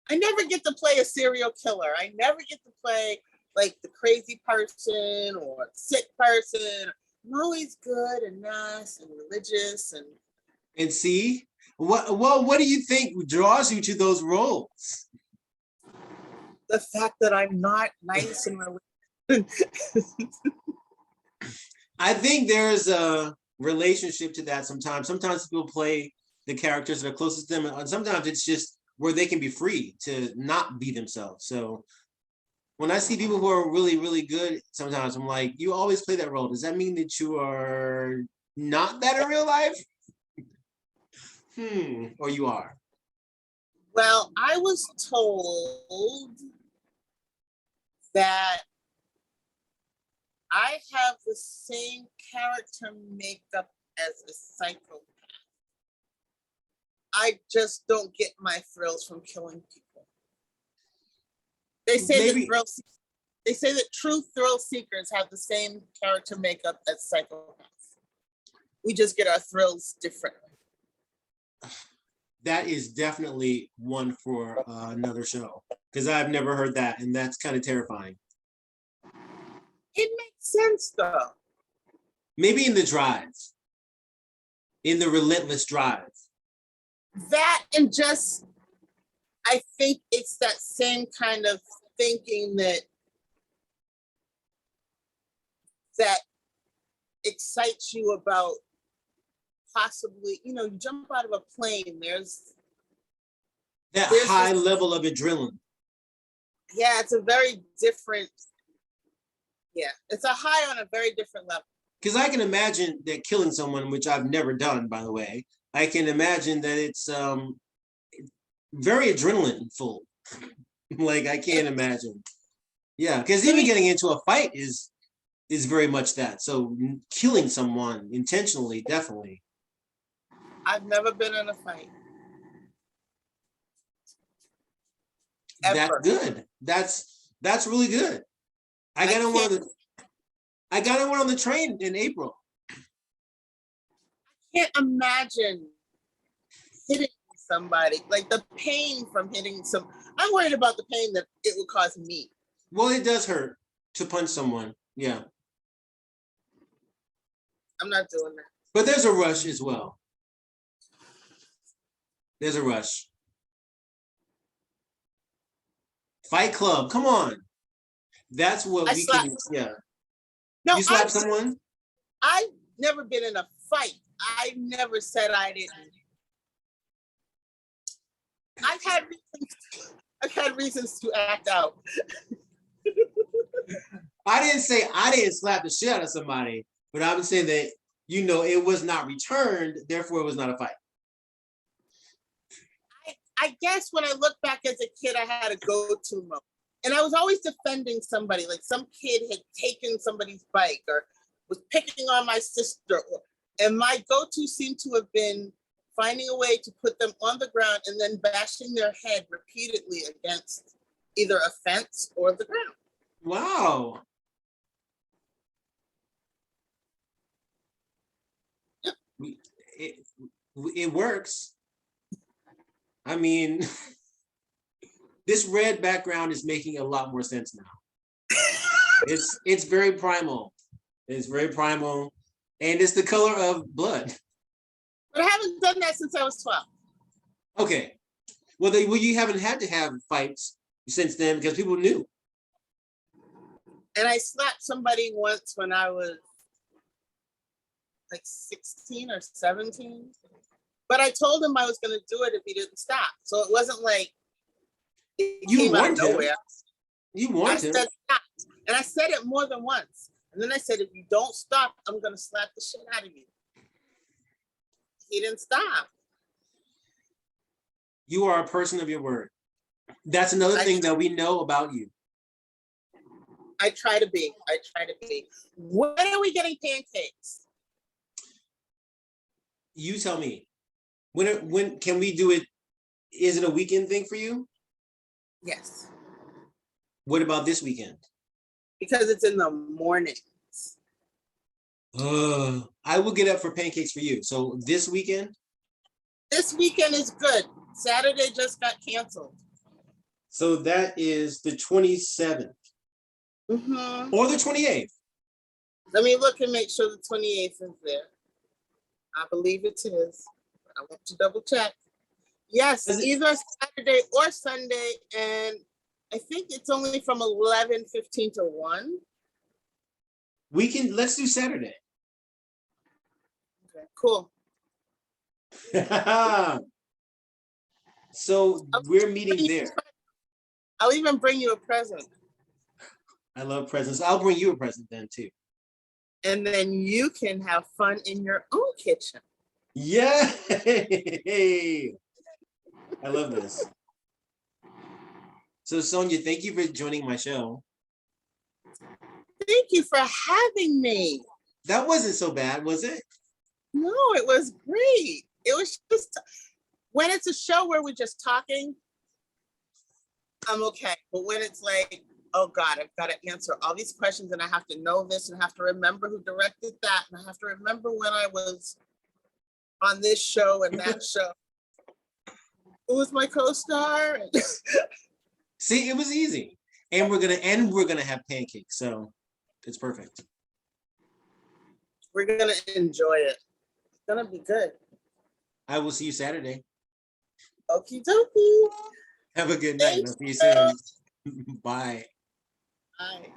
good. I never get to play a serial killer. I never get to play like the crazy person or sick person. I'm always good and nice and religious and see what do you think draws you to those roles? The fact that I'm not nice and religious. I think there's a relationship to that sometimes. Sometimes people play the characters that are closest to them, and sometimes it's just where they can be free to not be themselves. So when I see people who are really, really good, sometimes I'm like, you always play that role. Does that mean that you are not that in real life? Or you are? Well, I was told that I have the same character makeup as a psychopath. I just don't get my thrills from killing people. They say that true thrill seekers have the same character makeup as psychopaths. We just get our thrills differently. That is definitely one for another show, because I've never heard that, and that's kind of terrifying. It makes sense though. Maybe in the drive, in the relentless drive. That and just I think it's that same kind of thinking that excites you about possibly, you jump out of a plane. That There's high this, level of adrenaline. yeah, it's a very different, yeah, it's a high on a very different level. Because I can imagine that killing someone, which I've never done, by the way, I can imagine that it's very adrenaline full. Like I can't imagine. Yeah, because even getting into a fight is very much that. So killing someone intentionally, definitely. I've never been in a fight. That's Ever. good. That's really good. I got in one on the train in April. Can't imagine hitting somebody, like the pain from hitting some. I'm worried about the pain that it would cause me. Well, it does hurt to punch someone. Yeah. I'm not doing that. But there's a rush as well. There's a rush. Fight Club, come on. That's what we can, yeah. No, you slap someone? I've never been in a fight. I never said I didn't. I've had reasons to act out. I didn't say I didn't slap the shit out of somebody, but I would say that, it was not returned, therefore it was not a fight. I guess when I look back as a kid, I had a go-to moment. And I was always defending somebody, like some kid had taken somebody's bike or was picking on my sister. And my go-to seemed to have been finding a way to put them on the ground and then bashing their head repeatedly against either a fence or the ground. Wow. Yep. It works. I mean, this red background is making a lot more sense now. It's very primal. It's very primal. And it's the color of blood. But I haven't done that since I was 12. Okay. Well, you haven't had to have fights since then because people knew. And I slapped somebody once when I was like 16 or 17. But I told him I was going to do it if he didn't stop. So it wasn't like it came out of nowhere. You warned him. I said stop. And I said it more than once. And then I said, if you don't stop, I'm going to slap the shit out of you. He didn't stop. You are a person of your word. That's another thing that we know about you. I try to be. When are we getting pancakes? You tell me. When can we do it? Is it a weekend thing for you? Yes. What about this weekend? Because it's in the mornings. I will get up for pancakes for you. So this weekend? This weekend is good. Saturday just got canceled. So that is the 27th. Mm-hmm. Or the 28th. Let me look and make sure the 28th is there. I believe it is. I want to double check. Yes, either Saturday or Sunday. And I think it's only from 11:15 to 1. Let's do Saturday. Okay, cool. So we're meeting there. I'll even bring you a present. I love presents. I'll bring you a present then too. And then you can have fun in your own kitchen. Yeah. I love this. So Sonya, thank you for joining my show. Thank you for having me. That wasn't so bad, was it? No, it was great. It was just, when it's a show where we're just talking, I'm okay. But when it's like, oh God, I've got to answer all these questions and I have to know this and have to remember who directed that. And I have to remember when I was on this show and that show. Who was my co-star? See, it was easy. And we're gonna have pancakes. So it's perfect. We're gonna enjoy it. It's gonna be good. I will see you Saturday. Okie dokie. Have a good night. Thank And I'll see you you. soon. Bye. Bye.